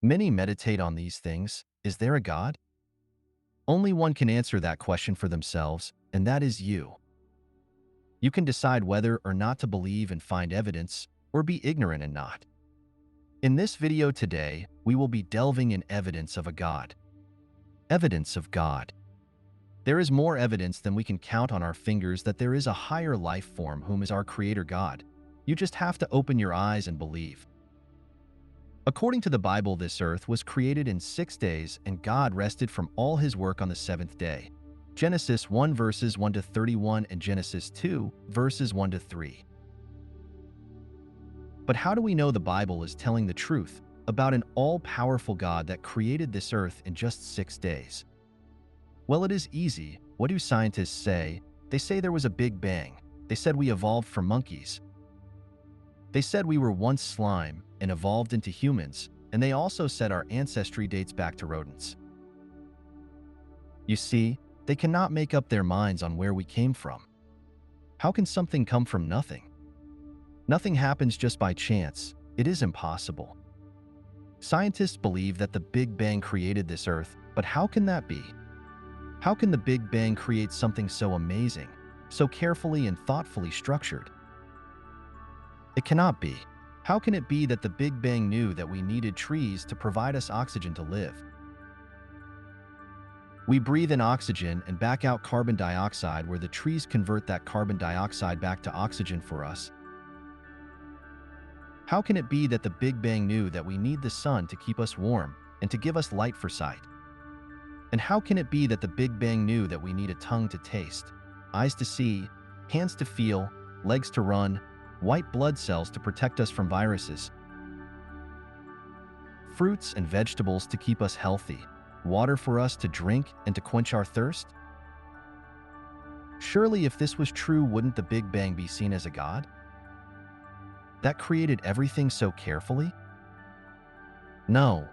Many meditate on these things. Is there a God? Only one can answer that question for themselves, and that is you. You can decide whether or not to believe and find evidence, or be ignorant and not. In this video today, we will be delving in evidence of a God. Evidence of God. There is more evidence than we can count on our fingers that there is a higher life form whom is our Creator God. You just have to open your eyes and believe. According to the Bible, this earth was created in 6 days, and God rested from all his work on the seventh day. Genesis 1 verses 1 to 31 and Genesis 2 verses 1 to 3. But how do we know the Bible is telling the truth about an all-powerful God that created this earth in just 6 days? Well, it is easy. What do scientists say? They say there was a big bang. They said we evolved from monkeys. They said we were once slime and evolved into humans, and they also said our ancestry dates back to rodents. You see, they cannot make up their minds on where we came from. How can something come from nothing? Nothing happens just by chance. It is impossible. Scientists believe that the Big Bang created this earth, but how can that be? How can the Big Bang create something so amazing, so carefully and thoughtfully structured? It cannot be. How can it be that the Big Bang knew that we needed trees to provide us oxygen to live? We breathe in oxygen and back out carbon dioxide, where the trees convert that carbon dioxide back to oxygen for us. How can it be that the Big Bang knew that we need the sun to keep us warm and to give us light for sight? And how can it be that the Big Bang knew that we need a tongue to taste, eyes to see, hands to feel, legs to run, white blood cells to protect us from viruses, fruits and vegetables to keep us healthy, water for us to drink and to quench our thirst? Surely if this was true, wouldn't the Big Bang be seen as a God that created everything so carefully? No.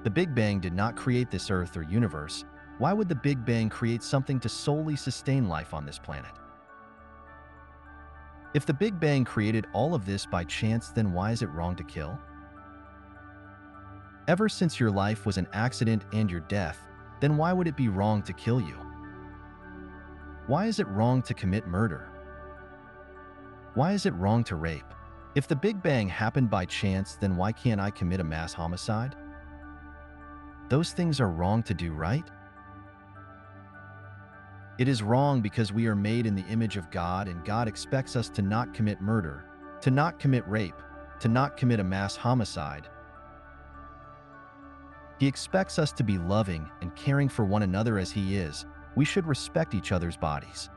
The Big Bang did not create this earth or universe. Why would the Big Bang create something to solely sustain life on this planet? If the Big Bang created all of this by chance, then why is it wrong to kill? Ever since your life was an accident and your death, then why would it be wrong to kill you? Why is it wrong to commit murder? Why is it wrong to rape? If the Big Bang happened by chance, then why can't I commit a mass homicide? Those things are wrong to do, right? It is wrong because we are made in the image of God, and God expects us to not commit murder, to not commit rape, to not commit a mass homicide. He expects us to be loving and caring for one another as He is. We should respect each other's bodies.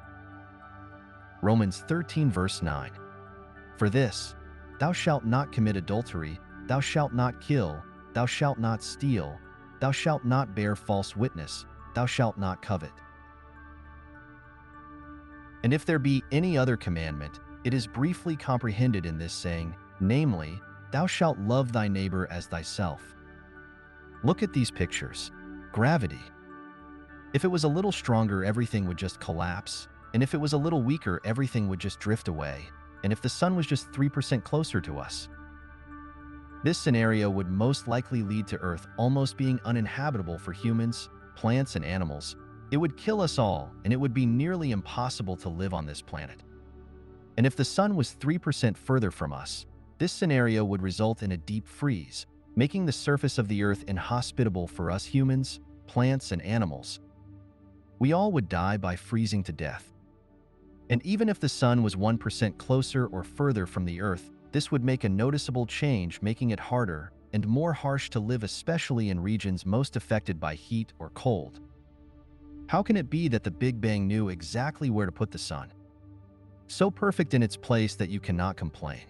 Romans 13 verse 9. For this, thou shalt not commit adultery, thou shalt not kill, thou shalt not steal, thou shalt not bear false witness, thou shalt not covet. And if there be any other commandment, it is briefly comprehended in this saying, namely, thou shalt love thy neighbor as thyself. Look at these pictures. Gravity. If it was a little stronger, everything would just collapse. And if it was a little weaker, everything would just drift away. And if the sun was just 3% closer to us, this scenario would most likely lead to Earth almost being uninhabitable for humans, plants, and animals. It would kill us all, and it would be nearly impossible to live on this planet. And if the sun was 3% further from us, this scenario would result in a deep freeze, making the surface of the Earth inhospitable for us humans, plants, and animals. We all would die by freezing to death. And even if the sun was 1% closer or further from the Earth, this would make a noticeable change, making it harder and more harsh to live, especially in regions most affected by heat or cold. How can it be that the Big Bang knew exactly where to put the sun? So perfect in its place that you cannot complain.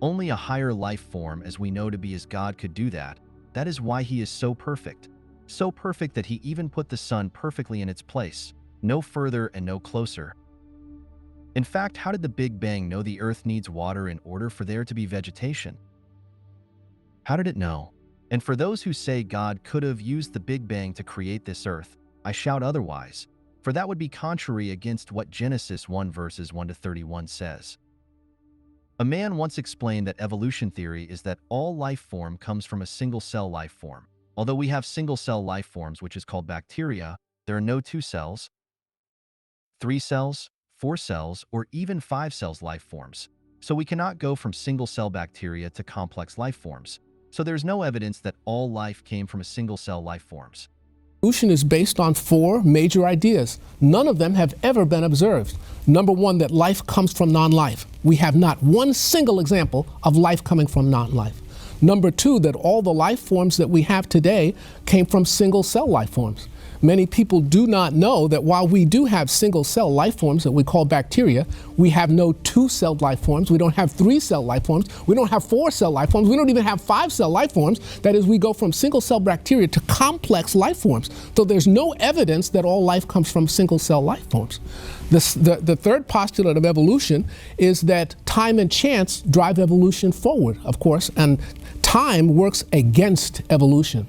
Only a higher life form, as we know to be as God, could do that. That is why He is so perfect. So perfect that He even put the sun perfectly in its place, no further and no closer. In fact, how did the Big Bang know the Earth needs water in order for there to be vegetation? How did it know? And for those who say God could have used the Big Bang to create this Earth, I shout otherwise, for that would be contrary against what Genesis 1 verses 1 to 31 says. A man once explained that evolution theory is that all life form comes from a single-cell life form. Although we have single-cell life forms, which is called bacteria, there are no 2 cells, 3 cells, 4 cells, or even 5 cells life forms. So we cannot go from single-cell bacteria to complex life forms. So there's no evidence that all life came from a single-cell life forms. Evolution is based on 4 major ideas. None of them have ever been observed. Number 1, that life comes from non-life. We have not one single example of life coming from non-life. Number 2, that all the life forms that we have today came from single-cell life forms. Many people do not know that while we do have single-cell life forms that we call bacteria, we have no 2-celled life forms, we don't have 3-cell life forms, we don't have 4-cell life forms, we don't even have 5-cell life forms. That is, we go from single-cell bacteria to complex life forms. So there's no evidence that all life comes from single-cell life forms. The third postulate of evolution is that time and chance drive evolution forward, of course, and time works against evolution.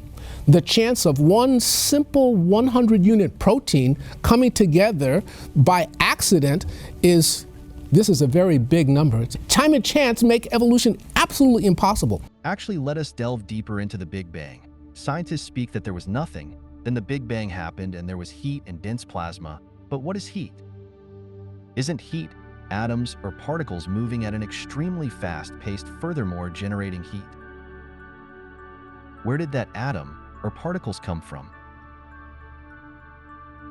The chance of one simple 100-unit protein coming together by accident this is a very big number. Time and chance make evolution absolutely impossible. Actually, let us delve deeper into the Big Bang. Scientists speak that there was nothing, then the Big Bang happened and there was heat and dense plasma. But what is heat? Isn't heat atoms or particles moving at an extremely fast pace, furthermore generating heat? Where did that atom or particles come from?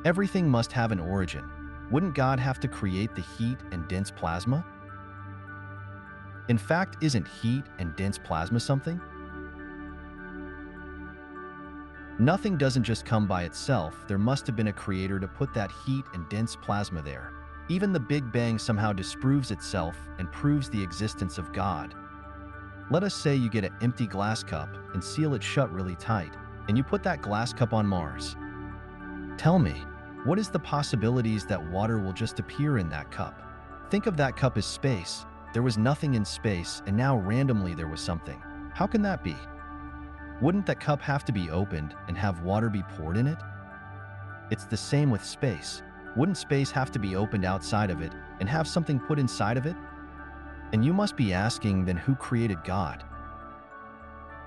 Everything must have an origin. Wouldn't God have to create the heat and dense plasma? In fact, isn't heat and dense plasma something? Nothing doesn't just come by itself. There must have been a creator to put that heat and dense plasma there. Even the Big Bang somehow disproves itself and proves the existence of God. Let us say you get an empty glass cup and seal it shut really tight, and you put that glass cup on Mars. Tell me, what is the possibilities that water will just appear in that cup? Think of that cup as space. There was nothing in space, and now randomly there was something. How can that be? Wouldn't that cup have to be opened and have water be poured in it? It's the same with space. Wouldn't space have to be opened outside of it and have something put inside of it? And you must be asking, then who created God?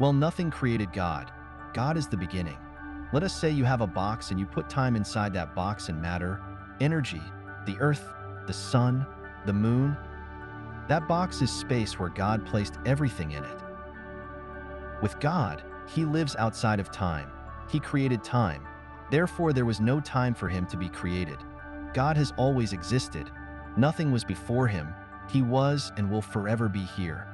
Well, nothing created God. God is the beginning. Let us say you have a box and you put time inside that box and matter, energy, the earth, the sun, the moon. That box is space where God placed everything in it. With God, He lives outside of time. He created time. Therefore, there was no time for Him to be created. God has always existed. Nothing was before Him. He was and will forever be here.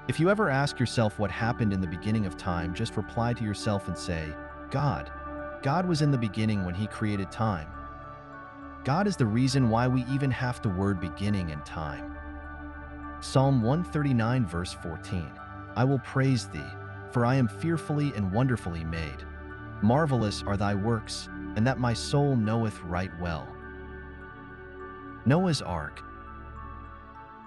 If you ever ask yourself what happened in the beginning of time, just reply to yourself and say, God. God was in the beginning when He created time. God is the reason why we even have the word beginning and time. Psalm 139 verse 14. I will praise Thee, for I am fearfully and wonderfully made. Marvelous are Thy works, and that my soul knoweth right well. Noah's Ark.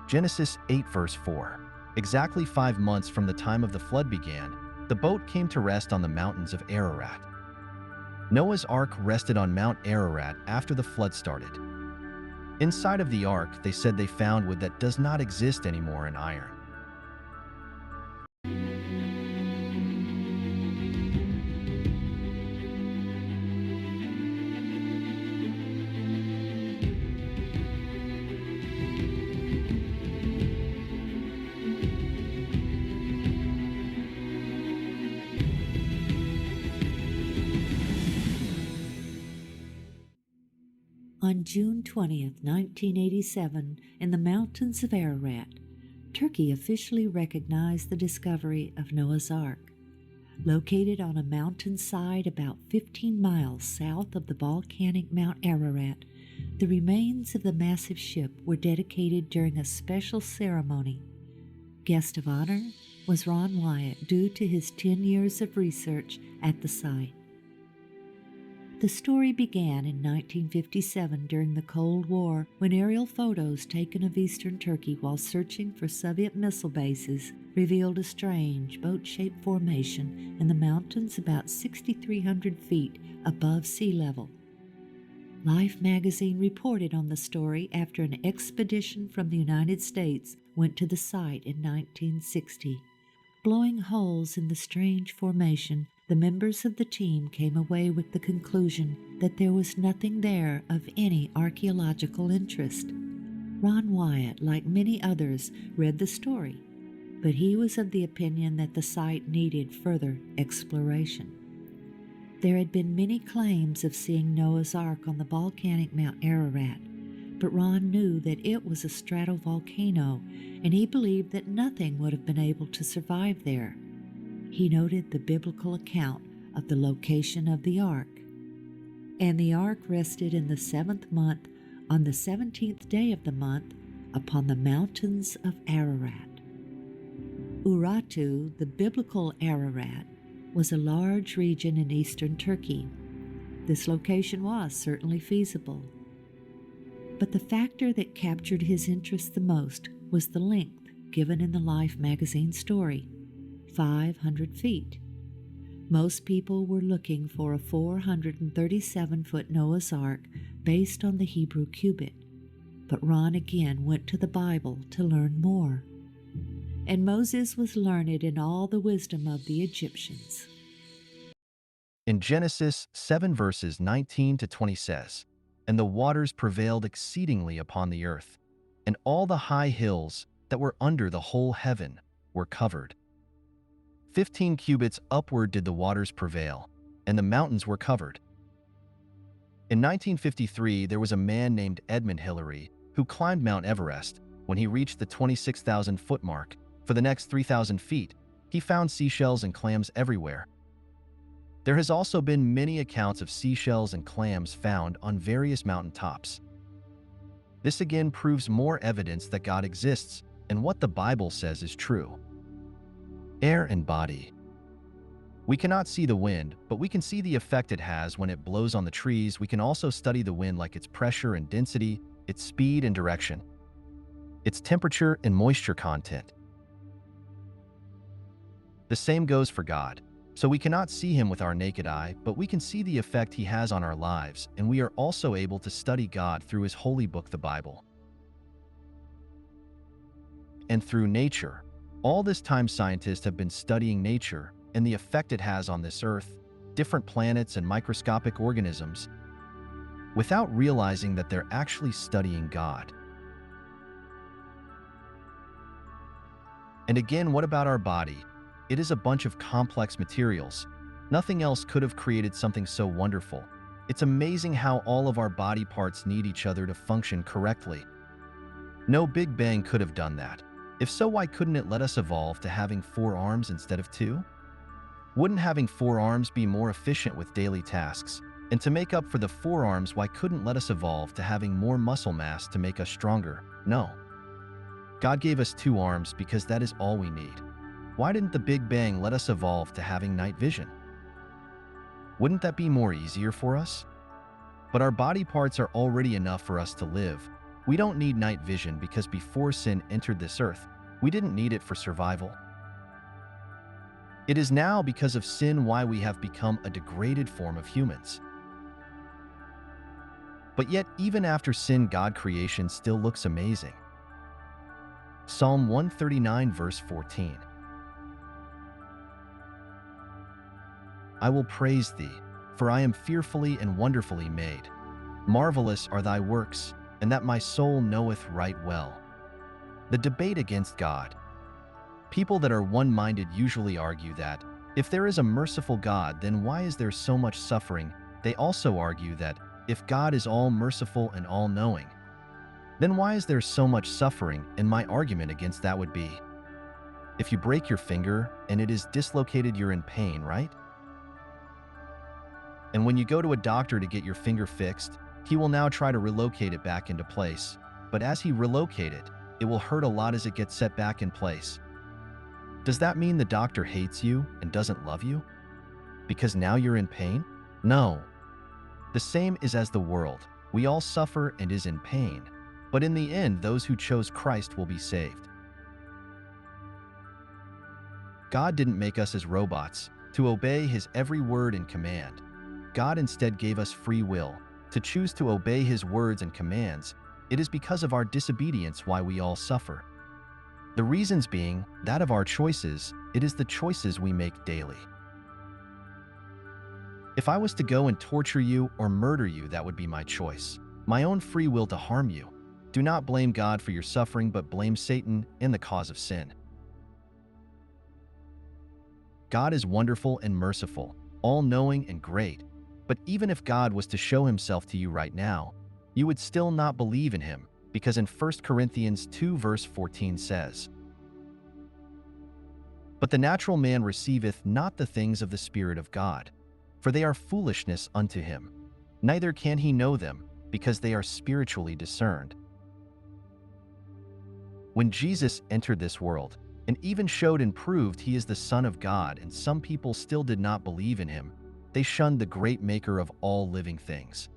Genesis 8 verse 4. Exactly 5 months from the time of the flood began, the boat came to rest on the mountains of Ararat. Noah's Ark rested on Mount Ararat after the flood started. Inside of the ark, they said they found wood that does not exist anymore in iron. On June 20th, 1987, in the mountains of Ararat, Turkey officially recognized the discovery of Noah's Ark. Located on a mountainside about 15 miles south of the volcanic Mount Ararat, the remains of the massive ship were dedicated during a special ceremony. Guest of honor was Ron Wyatt, due to his 10 years of research at the site. The story began in 1957 during the Cold War, when aerial photos taken of eastern Turkey while searching for Soviet missile bases revealed a strange boat-shaped formation in the mountains about 6,300 feet above sea level. Life magazine reported on the story after an expedition from the United States went to the site in 1960. Blowing holes in the strange formation, the members of the team came away with the conclusion that there was nothing there of any archaeological interest. Ron Wyatt, like many others, read the story, but he was of the opinion that the site needed further exploration. There had been many claims of seeing Noah's Ark on the volcanic Mount Ararat, but Ron knew that it was a stratovolcano, and he believed that nothing would have been able to survive there. He noted the biblical account of the location of the ark. And the ark rested in the 7th month, on the 17th day of the month, upon the mountains of Ararat. Urartu, the biblical Ararat, was a large region in eastern Turkey. This location was certainly feasible. But the factor that captured his interest the most was the length given in the Life magazine story, 500 feet. Most people were looking for a 437-foot Noah's Ark based on the Hebrew cubit, but Ron again went to the Bible to learn more. And Moses was learned in all the wisdom of the Egyptians. In Genesis 7 verses 19 to 20 says, "And the waters prevailed exceedingly upon the earth, and all the high hills that were under the whole heaven were covered. 15 cubits upward did the waters prevail, and the mountains were covered." In 1953, there was a man named Edmund Hillary who climbed Mount Everest. When he reached the 26,000-foot mark, for the next 3,000 feet, he found seashells and clams everywhere. There has also been many accounts of seashells and clams found on various mountain tops. This again proves more evidence that God exists and what the Bible says is true. Air and body. We cannot see the wind, but we can see the effect it has when it blows on the trees. We can also study the wind, like its pressure and density, its speed and direction, its temperature and moisture content. The same goes for God. So we cannot see him with our naked eye, but we can see the effect he has on our lives, and we are also able to study God through his holy book, the Bible. And through nature. All this time, scientists have been studying nature and the effect it has on this earth, different planets and microscopic organisms, without realizing that they're actually studying God. And again, what about our body? It is a bunch of complex materials. Nothing else could have created something so wonderful. It's amazing how all of our body parts need each other to function correctly. No Big Bang could have done that. If so, why couldn't it let us evolve to having 4 arms instead of 2? Wouldn't having 4 arms be more efficient with daily tasks? And to make up for the 4 arms, why couldn't let us evolve to having more muscle mass to make us stronger? No. God gave us 2 arms because that is all we need. Why didn't the Big Bang let us evolve to having night vision? Wouldn't that be more easier for us? But our body parts are already enough for us to live. We don't need night vision because before sin entered this earth, we didn't need it for survival. It is now because of sin why we have become a degraded form of humans. But yet, even after sin, God's creation still looks amazing. Psalm 139 verse 14. I will praise thee, for I am fearfully and wonderfully made. Marvelous are thy works, and that my soul knoweth right well. The debate against God. People that are one-minded usually argue that, if there is a merciful God, then why is there so much suffering? They also argue that, if God is all-merciful and all-knowing, then why is there so much suffering? And my argument against that would be, if you break your finger and it is dislocated, you're in pain, right? And when you go to a doctor to get your finger fixed, he will now try to relocate it back into place. But as he relocates it, it will hurt a lot as it gets set back in place. Does that mean the doctor hates you and doesn't love you? Because now you're in pain? No. The same is as the world. We all suffer and is in pain. But in the end, those who chose Christ will be saved. God didn't make us as robots to obey his every word and command. God instead gave us free will to choose to obey his words and commands. It is because of our disobedience why we all suffer. The reasons being that of our choices, it is the choices we make daily. If I was to go and torture you or murder you, that would be my choice, my own free will to harm you. Do not blame God for your suffering, but blame Satan and the cause of sin. God is wonderful and merciful, all-knowing and great, but even if God was to show himself to you right now, you would still not believe in him, because in 1 Corinthians 2 verse 14 says, "But the natural man receiveth not the things of the Spirit of God, for they are foolishness unto him, neither can he know them, because they are spiritually discerned." When Jesus entered this world, and even showed and proved he is the Son of God, and some people still did not believe in him, they shunned the great maker of all living things.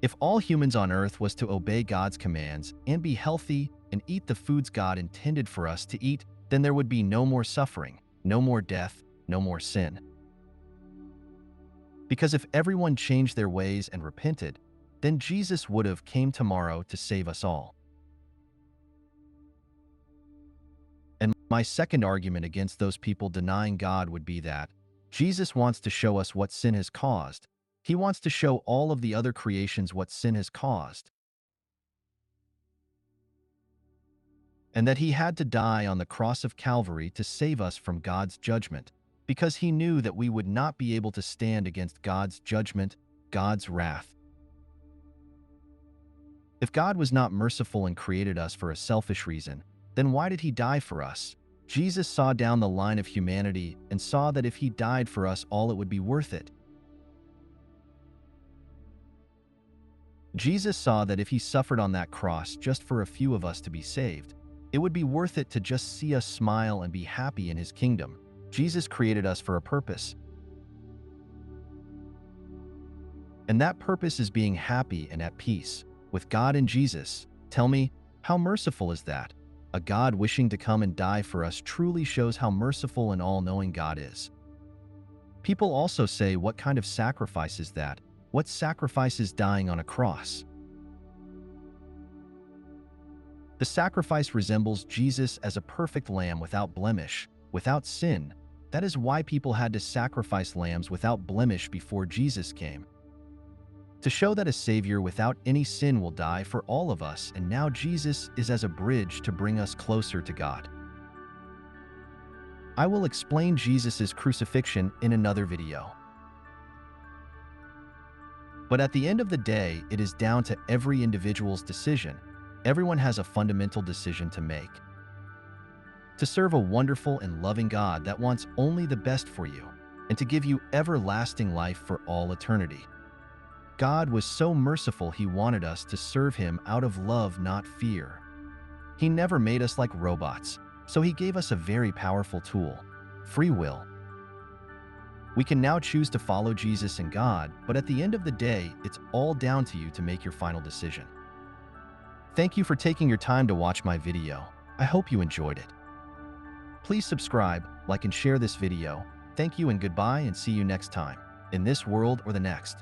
If all humans on earth was to obey God's commands and be healthy and eat the foods God intended for us to eat, then there would be no more suffering, no more death, no more sin. Because if everyone changed their ways and repented, then Jesus would have came tomorrow to save us all. And my second argument against those people denying God would be that Jesus wants to show us what sin has caused. He wants to show all of the other creations what sin has caused, and that he had to die on the cross of Calvary to save us from God's judgment, because he knew that we would not be able to stand against God's judgment, God's wrath. If God was not merciful and created us for a selfish reason, then why did he die for us? Jesus saw down the line of humanity and saw that if he died for us all, it would be worth it. Jesus saw that if he suffered on that cross just for a few of us to be saved, it would be worth it to just see us smile and be happy in his kingdom. Jesus created us for a purpose. And that purpose is being happy and at peace with God and Jesus. Tell me, how merciful is that? A God wishing to come and die for us truly shows how merciful and all-knowing God is. People also say, what kind of sacrifice is that? What sacrifice is dying on a cross? The sacrifice resembles Jesus as a perfect lamb without blemish, without sin. That is why people had to sacrifice lambs without blemish before Jesus came, to show that a Savior without any sin will die for all of us, and now Jesus is as a bridge to bring us closer to God. I will explain Jesus' crucifixion in another video. But at the end of the day, it is down to every individual's decision. Everyone has a fundamental decision to make. To serve a wonderful and loving God that wants only the best for you, and to give you everlasting life for all eternity. God was so merciful he wanted us to serve him out of love, not fear. He never made us like robots, so he gave us a very powerful tool, free will. We can now choose to follow Jesus and God, but at the end of the day, it's all down to you to make your final decision. Thank you for taking your time to watch my video. I hope you enjoyed it. Please subscribe, like, and share this video. Thank you and goodbye, and see you next time, in this world or the next.